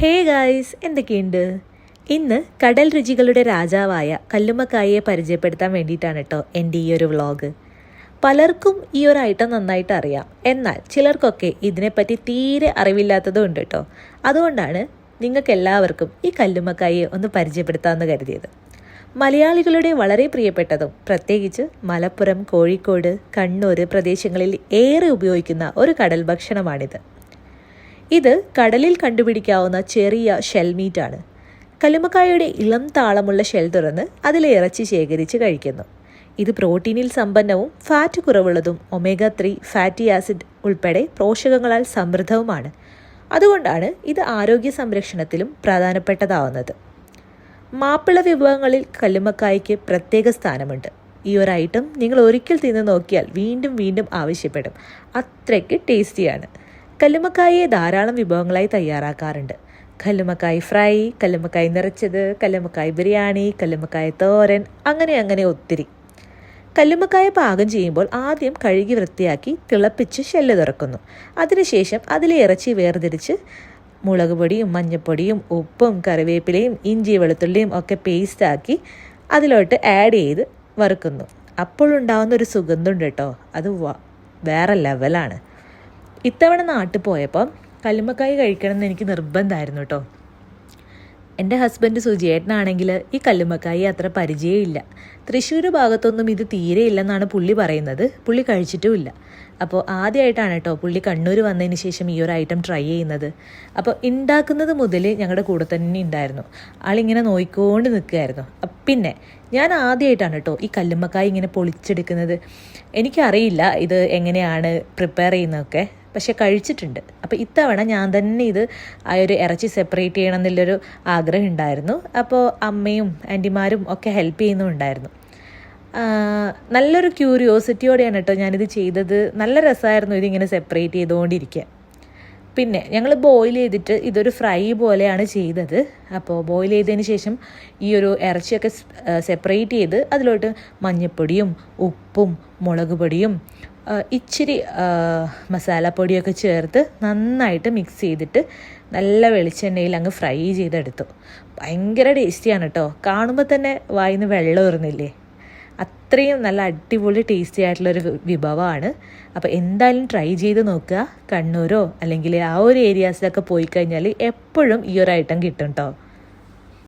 Hey guys, എന്തൊക്കെയുണ്ട്? ഇന്ന് കടൽ രുചികളുടെ രാജാവായ കല്ലുമ്മക്കായയെ പരിചയപ്പെടുത്താൻ വേണ്ടിയിട്ടാണ് കേട്ടോ എൻ്റെ ഈ ഒരു വ്ളോഗ്. പലർക്കും ഈ ഒരു ഐറ്റം നന്നായിട്ട് അറിയാം, എന്നാൽ ചിലർക്കൊക്കെ ഇതിനെപ്പറ്റി തീരെ അറിവില്ലാത്തതും ഉണ്ട് കേട്ടോ. അതുകൊണ്ടാണ് നിങ്ങൾക്ക് എല്ലാവർക്കും ഈ കല്ലുമ്മക്കായയെ ഒന്ന് പരിചയപ്പെടുത്താമെന്ന് കരുതിയത്. മലയാളികളുടെ വളരെ പ്രിയപ്പെട്ടതും പ്രത്യേകിച്ച് മലപ്പുറം, കോഴിക്കോട്, കണ്ണൂർ പ്രദേശങ്ങളിൽ ഏറെ ഉപയോഗിക്കുന്ന ഒരു കടൽ ഭക്ഷണമാണിത്. ഇത് കടലിൽ കണ്ടുപിടിക്കാവുന്ന ചെറിയ ഷെൽ മീറ്റാണ്. കല്ലുമ്മക്കായയുടെ ഇളം താളമുള്ള ഷെൽ തുറന്ന് അതിലെ ഇറച്ചി ശേഖരിച്ച് കഴിക്കുന്നു. ഇത് പ്രോട്ടീനിൽ സമ്പന്നവും ഫാറ്റ് കുറവുള്ളതും ഒമേഗ 3 ഫാറ്റി ആസിഡ് ഉൾപ്പെടെ പോഷകങ്ങളാൽ സമൃദ്ധവുമാണ്. അതുകൊണ്ടാണ് ഇത് ആരോഗ്യ സംരക്ഷണത്തിലും പ്രധാനപ്പെട്ടതാവുന്നത്. മാപ്പിള വിഭവങ്ങളിൽ കല്ലുമ്മക്കായ്ക്ക് പ്രത്യേക സ്ഥാനമുണ്ട്. ഈ ഒരു ഐറ്റം നിങ്ങൾ ഒരിക്കൽ തിന്ന് നോക്കിയാൽ വീണ്ടും വീണ്ടും ആവശ്യപ്പെടും. അത്രയ്ക്ക് ടേസ്റ്റിയാണ്. കല്ലുമ്മക്കായയെ ധാരാളം വിഭവങ്ങളായി തയ്യാറാക്കാറുണ്ട്. കല്ലുമ്മക്കായ് ഫ്രൈ, കല്ലുമ്മക്കായ് നിറച്ചത്, കല്ലുമ്മക്കായ് ബിരിയാണി, കല്ലുമ്മക്കായ് തോരൻ, അങ്ങനെ ഒത്തിരി. കല്ലുമ്മക്കായ പാകം ചെയ്യുമ്പോൾ ആദ്യം കഴുകി വൃത്തിയാക്കി തിളപ്പിച്ച് ഷെല്ല് തുറക്കുന്നു. അതിനുശേഷം അതിലെ ഇറച്ചി വേർതിരിച്ച് മുളക് പൊടിയും മഞ്ഞൾപ്പൊടിയും ഉപ്പും കറിവേപ്പിലയും ഇഞ്ചി വെളുത്തുള്ളിയും ഒക്കെ പേസ്റ്റാക്കി അതിലോട്ട് ആഡ് ചെയ്ത് വറുക്കുന്നു. അപ്പോഴുണ്ടാകുന്ന ഒരു സുഗന്ധമുണ്ട് കേട്ടോ, അത് വേറെ ലെവലാണ്. ഇത്തവണ നാട്ടിൽ പോയപ്പോൾ കല്ലുമ്മക്കായ കഴിക്കണമെന്ന് എനിക്ക് നിർബന്ധമായിരുന്നു കേട്ടോ. എൻ്റെ ഹസ്ബൻഡ് സുജിയേട്ടനാണെങ്കിൽ ഈ കല്ലുമ്മക്കായ അത്ര പരിചയമില്ല. തൃശ്ശൂർ ഭാഗത്തൊന്നും ഇത് തീരെ ഇല്ലെന്നാണ് പുള്ളി പറയുന്നത്. പുള്ളി കഴിച്ചിട്ടുമില്ല. അപ്പോൾ ആദ്യമായിട്ടാണ് കേട്ടോ പുള്ളി കണ്ണൂർ വന്നതിന് ശേഷം ഈ ഒരു ഐറ്റം ട്രൈ ചെയ്യുന്നത്. അപ്പോൾ ഉണ്ടാക്കുന്നത് മുതൽ ഞങ്ങളുടെ കൂടെ തന്നെ ഉണ്ടായിരുന്നു. ആളിങ്ങനെ നോയിക്കൊണ്ട് നിൽക്കുകയായിരുന്നു. പിന്നെ ഞാൻ ആദ്യമായിട്ടാണ് കേട്ടോ ഈ കല്ലുമ്മക്കായ ഇങ്ങനെ പൊളിച്ചെടുക്കുന്നത്. എനിക്കറിയില്ല ഇത് എങ്ങനെയാണ് പ്രിപ്പയർ ചെയ്യുന്നതൊക്കെ, പക്ഷെ കഴിച്ചിട്ടുണ്ട്. അപ്പോൾ ഇത്തവണ ഞാൻ തന്നെ ഇത് ആ ഒരു ഇറച്ചി സെപ്പറേറ്റ് ചെയ്യണം എന്നുള്ളൊരു ആഗ്രഹം ഉണ്ടായിരുന്നു. അപ്പോൾ അമ്മയും ആൻറ്റിമാരും ഒക്കെ ഹെൽപ്പ് ചെയ്യുന്നുണ്ടായിരുന്നു. നല്ലൊരു ക്യൂരിയോസിറ്റിയോടെയാണ് കേട്ടോ ഞാനിത് ചെയ്തത്. നല്ല രസമായിരുന്നു ഇതിങ്ങനെ സെപ്പറേറ്റ് ചെയ്തുകൊണ്ടിരിക്കുക. പിന്നെ ഞങ്ങൾ ബോയിൽ ചെയ്തിട്ട് ഇതൊരു ഫ്രൈ പോലെയാണ് ചെയ്തത്. അപ്പോൾ ബോയിൽ ചെയ്തതിന് ശേഷം ഈ ഒരു ഇറച്ചിയൊക്കെ സെപ്പറേറ്റ് ചെയ്ത് അതിലോട്ട് മഞ്ഞൾപ്പൊടിയും ഉപ്പും മുളക് പൊടിയും ഇച്ചിരി മസാലപ്പൊടിയൊക്കെ ചേർത്ത് നന്നായിട്ട് മിക്സ് ചെയ്തിട്ട് നല്ല വെളിച്ചെണ്ണയിൽ അങ്ങ് ഫ്രൈ ചെയ്തെടുത്തു. ഭയങ്കര ടേസ്റ്റിയാണ് കേട്ടോ. കാണുമ്പോൾ തന്നെ വായിന്ന് വെള്ളം ഊറുന്നില്ലേ. അത്രയും നല്ല അടിപൊളി ടേസ്റ്റി ആയിട്ടുള്ളൊരു വിഭവമാണ്. അപ്പോൾ എന്തായാലും ട്രൈ ചെയ്ത് നോക്കുക. കണ്ണൂരോ അല്ലെങ്കിൽ ആ ഒരു ഏരിയാസിലൊക്കെ പോയി കഴിഞ്ഞാൽ എപ്പോഴും ഈ ഒരു ഐറ്റം കിട്ടും കേട്ടോ.